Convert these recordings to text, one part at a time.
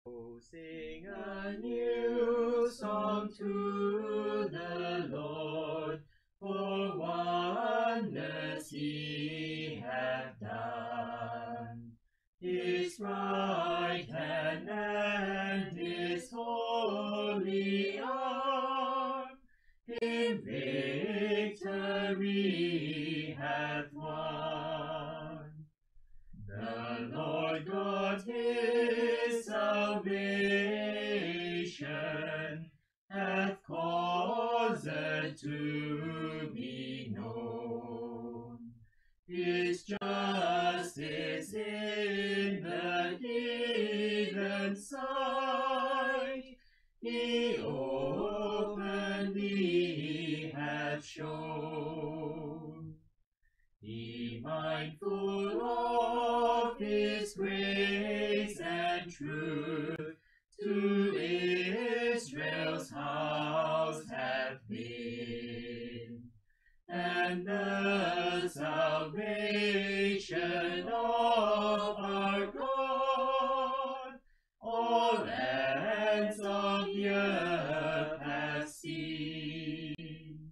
Oh, sing a new song to the Lord, for wonders he hath done. His right hand and his holy arm in victory hath won. The Lord God his salvation hath caused it to be known. His justice in the heathen's sight he openly hath shown. Be mindful of his grace and truth to Israel's house hath been, and the salvation of our God all ends of the earth hath seen.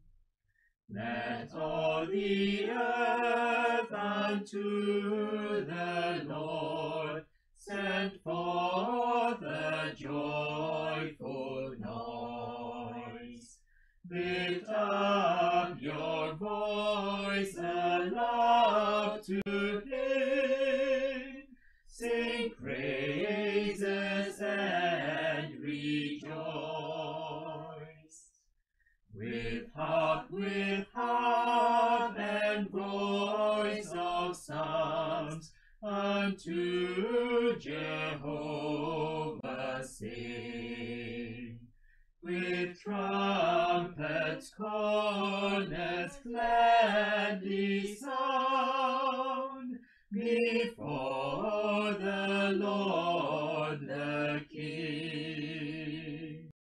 Let all the earth unto the Lord send forth a joyful noise. Lift up your voice aloud to him, sing praises and rejoice. With harp and voice of psalms, unto Jehovah sing. With trumpets, cornets gladly sound before the Lord.